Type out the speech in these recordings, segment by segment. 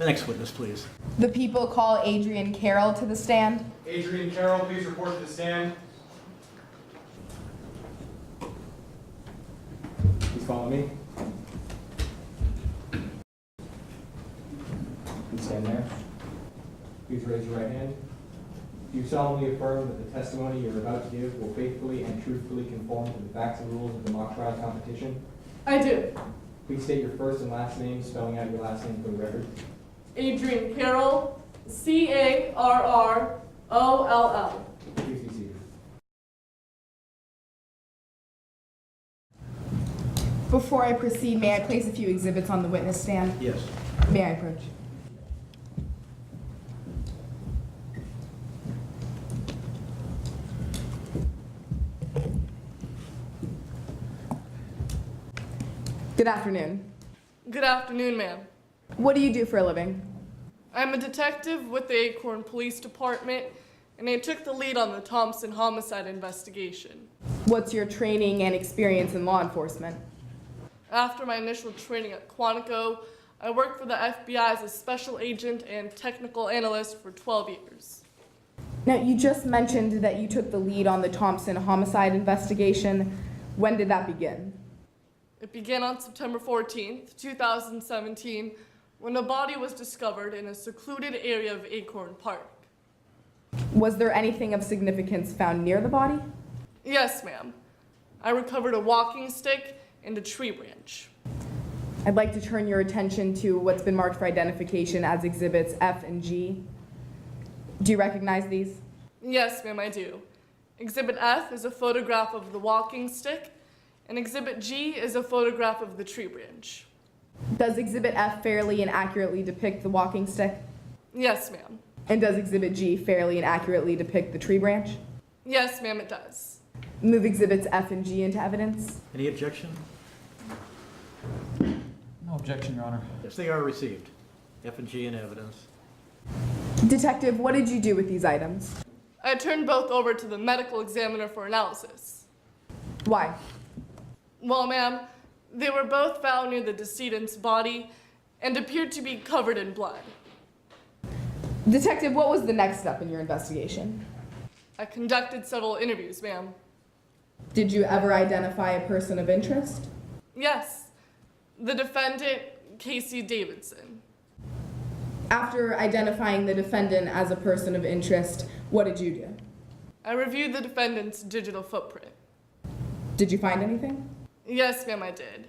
The next witness, please. The people call Adrian Carroll to the stand. Adrian Carroll, please report to the stand. Please follow me. Please stand there. Please raise your right hand. Do you solemnly affirm that the testimony you're about to give will faithfully and truthfully conform to the facts and rules of the mock trial competition? I do. Please state your first and last name, spelling out your last name for the record. Adrian Carroll, Carroll. Please be seated. Before I proceed, may I place a few exhibits on the witness stand? Yes. May I approach? Good afternoon. Good afternoon, ma'am. What do you do for a living? I'm a detective with the Acorn Police Department, and I took the lead on the Thompson homicide investigation. What's your training and experience in law enforcement? After my initial training at Quantico, I worked for the FBI as a special agent and technical analyst for 12 years. Now, you just mentioned that you took the lead on the Thompson homicide investigation. When did that begin? It began on September 14th, 2017, when a body was discovered in a secluded area of Acorn Park. Was there anything of significance found near the body? Yes, ma'am. I recovered a walking stick and a tree branch. I'd like to turn your attention to what's been marked for identification as exhibits F and G. Do you recognize these? Yes, ma'am, I do. Exhibit F is a photograph of the walking stick, and Exhibit G is a photograph of the tree branch. Does Exhibit F fairly and accurately depict the walking stick? Yes, ma'am. And does Exhibit G fairly and accurately depict the tree branch? Yes, ma'am, it does. Move Exhibits F and G into evidence. Any objection? No objection, Your Honor. Yes, they are received. F and G in evidence. Detective, what did you do with these items? I turned both over to the medical examiner for analysis. Why? Well, ma'am, they were both found near the decedent's body and appeared to be covered in blood. Detective, what was the next step in your investigation? I conducted several interviews, ma'am. Did you ever identify a person of interest? Yes, the defendant, Casey Davidson. After identifying the defendant as a person of interest, what did you do? I reviewed the defendant's digital footprint. Did you find anything? Yes, ma'am, I did.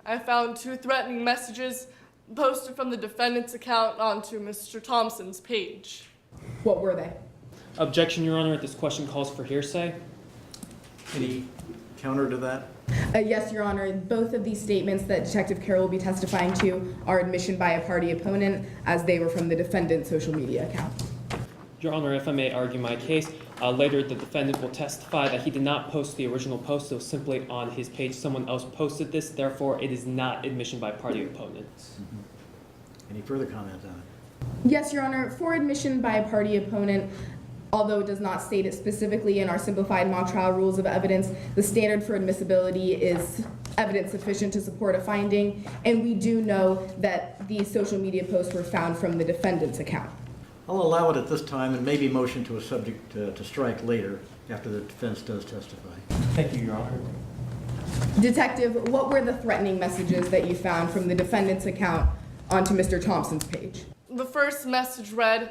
I found 2 threatening messages posted from the defendant's account onto Mr. Thompson's page. What were they? Objection, Your Honor. This question calls for hearsay. Any counter to that? Yes, Your Honor. Both of these statements that Detective Carroll will be testifying to are admission by a party opponent, as they were from the defendant's social media account. Your Honor, if I may argue my case, later the defendant will testify that he did not post the original post. It was simply on his page. Someone else posted this. Therefore, it is not admission by party opponents. Any further comment on it? Yes, Your Honor. For admission by a party opponent, although it does not state it specifically in our simplified mock trial rules of evidence, the standard for admissibility is evidence sufficient to support a finding, and we do know that these social media posts were found from the defendant's account. I'll allow it at this time and maybe motion to a subject to strike later after the defense does testify. Thank you, Your Honor. Detective, what were the threatening messages that you found from the defendant's account onto Mr. Thompson's page? The first message read,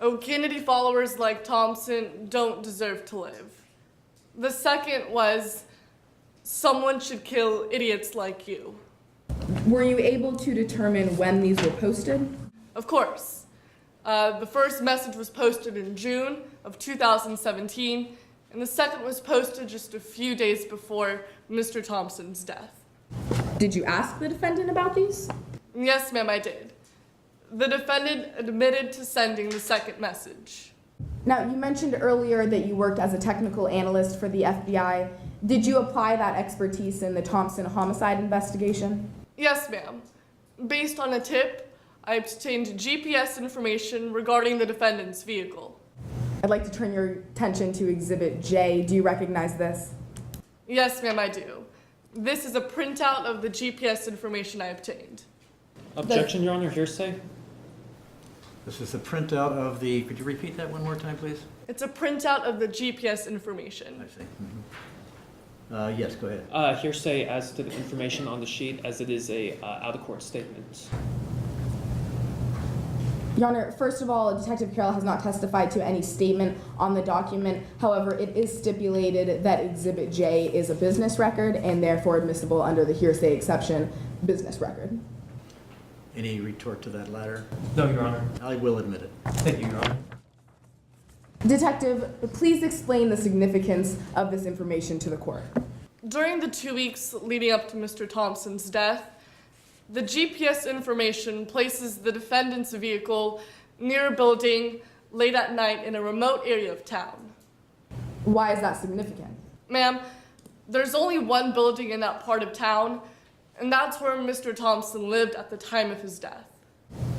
"Oh, Kennedy followers like Thompson don't deserve to live." The second was, "Someone should kill idiots like you." Were you able to determine when these were posted? Of course. The first message was posted in June of 2017, and the second was posted just a few days before Mr. Thompson's death. Did you ask the defendant about these? Yes, ma'am, I did. The defendant admitted to sending the second message. Now, you mentioned earlier that you worked as a technical analyst for the FBI. Did you apply that expertise in the Thompson homicide investigation? Yes, ma'am. Based on a tip, I obtained GPS information regarding the defendant's vehicle. I'd like to turn your attention to Exhibit J. Do you recognize this? Yes, ma'am, I do. This is a printout of the GPS information I obtained. Objection, Your Honor. Hearsay. This is the printout of the, could you repeat that one more time, please? It's a printout of the GPS information. I see. Yes, go ahead. Hearsay as to the information on the sheet, as it is a out-of-court statement. Your Honor, first of all, Detective Carroll has not testified to any statement on the document. However, it is stipulated that Exhibit J is a business record and therefore admissible under the hearsay exception, business record. Any retort to that latter? No, Your Honor. I will admit it. Thank you, Your Honor. Detective, please explain the significance of this information to the court. During the 2 weeks leading up to Mr. Thompson's death, the GPS information places the defendant's vehicle near a building late at night in a remote area of town. Why is that significant? Ma'am, there's only one building in that part of town, and that's where Mr. Thompson lived at the time of his death.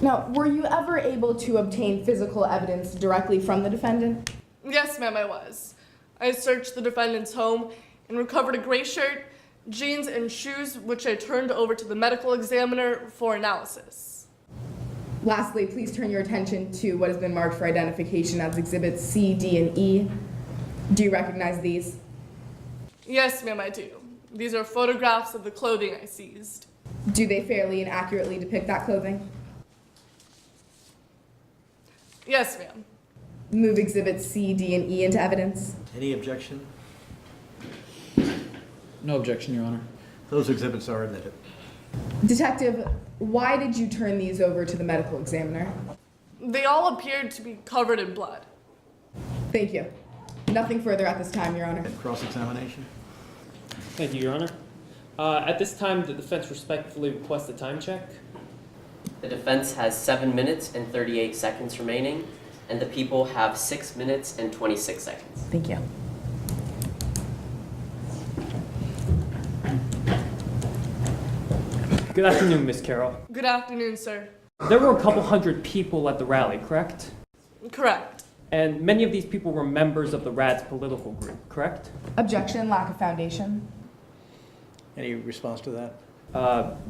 Now, were you ever able to obtain physical evidence directly from the defendant? Yes, ma'am, I was. I searched the defendant's home and recovered a gray shirt, jeans, and shoes, which I turned over to the medical examiner for analysis. Lastly, please turn your attention to what has been marked for identification as Exhibits C, D, and E. Do you recognize these? Yes, ma'am, I do. These are photographs of the clothing I seized. Do they fairly and accurately depict that clothing? Yes, ma'am. Move Exhibits C, D, and E into evidence. Any objection? No objection, Your Honor. Those exhibits are admitted. Detective, why did you turn these over to the medical examiner? They all appeared to be covered in blood. Thank you. Nothing further at this time, Your Honor. And cross-examination? Thank you, Your Honor. At this time, the defense respectfully requests a time check. The defense has 7 minutes and 38 seconds remaining, and the people have 6 minutes and 26 seconds. Thank you. Good afternoon, Miss Carroll. Good afternoon, sir. There were a couple hundred people at the rally, correct? Correct. And many of these people were members of the RAD's political group, correct? Objection, lack of foundation. Any response to that?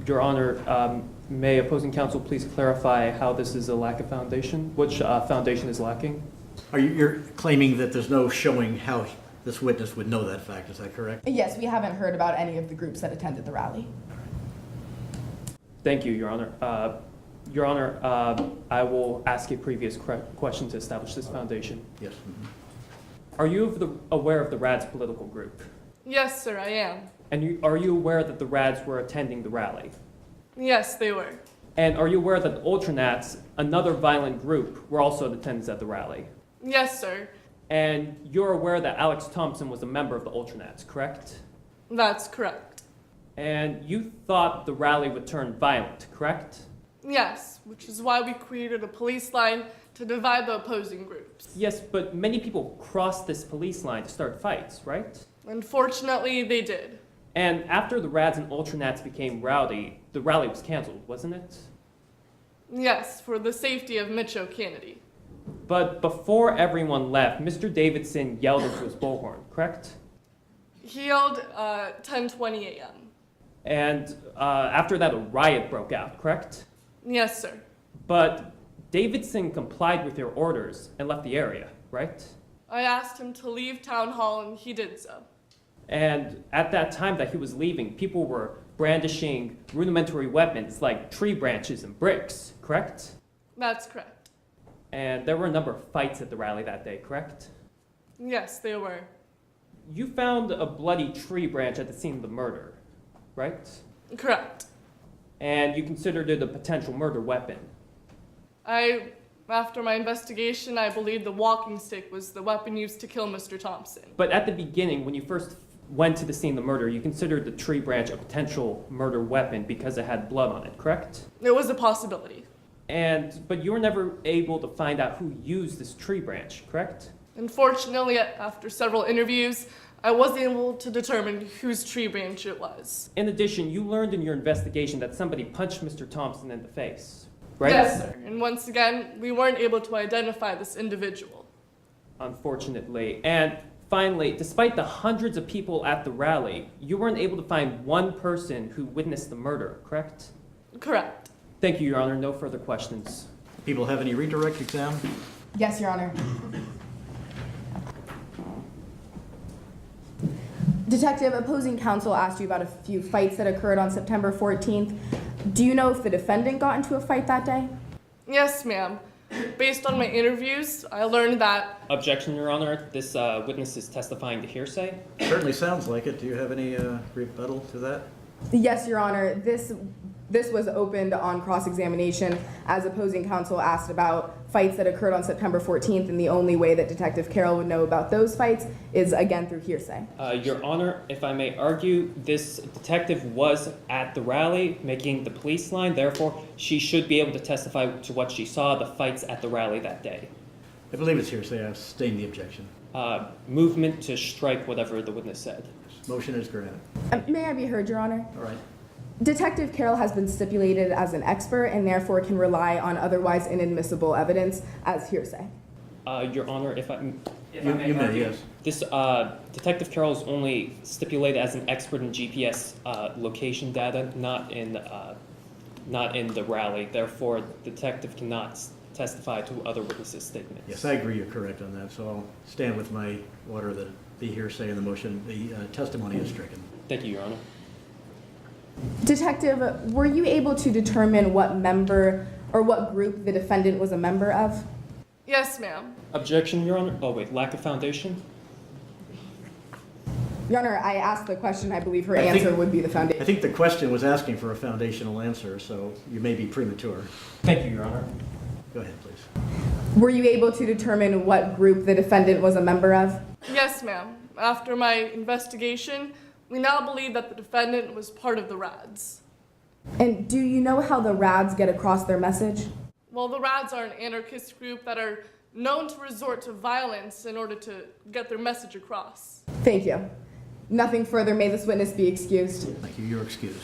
Your Honor, may opposing counsel please clarify how this is a lack of foundation? Which foundation is lacking? You're claiming that there's no showing how this witness would know that fact, is that correct? Yes, we haven't heard about any of the groups that attended the rally. Thank you, Your Honor. Your Honor, I will ask a previous question to establish this foundation. Yes. Are you aware of the RAD's political group? Yes, sir, I am. And are you aware that the RADs were attending the rally? Yes, they were. And are you aware that the Ultranats, another violent group, were also in attendance at the rally? Yes, sir. And you're aware that Alex Thompson was a member of the Ultranats, correct? That's correct. And you thought the rally would turn violent, correct? Yes, which is why we created a police line to divide the opposing groups. Yes, but many people crossed this police line to start fights, right? Unfortunately, they did. And after the Rads and Ultranats became rowdy, the rally was canceled, wasn't it? Yes, for the safety of Mitchell Kennedy. But before everyone left, Mr. Davidson yelled into his bullhorn, correct? He yelled 10:20 a.m. And after that, a riot broke out, correct? Yes, sir. But Davidson complied with your orders and left the area, right? I asked him to leave town hall and he did so. And at that time that he was leaving, people were brandishing rudimentary weapons like tree branches and bricks, correct? That's correct. And there were a number of fights at the rally that day, correct? Yes, they were. You found a bloody tree branch at the scene of the murder, right? Correct. And you considered it a potential murder weapon. After my investigation, I believe the walking stick was the weapon used to kill Mr. Thompson. But at the beginning, when you first went to the scene of the murder, you considered the tree branch a potential murder weapon because it had blood on it, correct? It was a possibility. But you were never able to find out who used this tree branch, correct? Unfortunately, after several interviews, I wasn't able to determine whose tree branch it was. In addition, you learned in your investigation that somebody punched Mr. Thompson in the face, right? Yes, sir. And once again, we weren't able to identify this individual. Unfortunately. And finally, despite the hundreds of people at the rally, you weren't able to find one person who witnessed the murder, correct? Correct. Thank you, Your Honor. No further questions. People have any redirect exam? Yes, Your Honor. Detective, opposing counsel asked you about a few fights that occurred on September 14th. Do you know if the defendant got into a fight that day? Yes, ma'am. Based on my interviews, I learned that Objection, Your Honor. This witness is testifying to hearsay. Certainly sounds like it. Do you have any rebuttal to that? Yes, Your Honor. This was opened on cross-examination as opposing counsel asked about fights that occurred on September 14th, and the only way that Detective Carroll would know about those fights is, again, through hearsay. Your Honor, if I may argue, this detective was at the rally making the police line. Therefore, she should be able to testify to what she saw, the fights at the rally that day. I believe it's hearsay. I sustain the objection. Movement to strike whatever the witness said. Motion is granted. May I be heard, Your Honor? All right. Detective Carroll has been stipulated as an expert and therefore can rely on otherwise inadmissible evidence as hearsay. Your Honor, if I You may, yes. This Detective Carroll is only stipulated as an expert in GPS location data, not in the rally. Therefore, the detective cannot testify to other witnesses' statements. Yes, I agree. You're correct on that. So I'll stand with my order that the hearsay in the motion, the testimony is stricken. Thank you, Your Honor. Detective, were you able to determine what member or what group the defendant was a member of? yes, ma'am. Objection, Your Honor. Oh wait, lack of foundation. Your Honor, I asked the question. I believe her I think- answer would be the I foundation. think the question was asking for a foundational answer, so you may be premature. Thank you, Your Honor. Go ahead, please. Were you able to determine what group the defendant was a member of? Yes, ma'am. After my investigation, we now believe that the defendant was part of the RADs. And do you know how the RADs get across their message? Well, the RADs are an anarchist group that are known to resort to violence in order to get their message across. Thank you. Nothing further. May this witness be excused. Thank you. You're excused.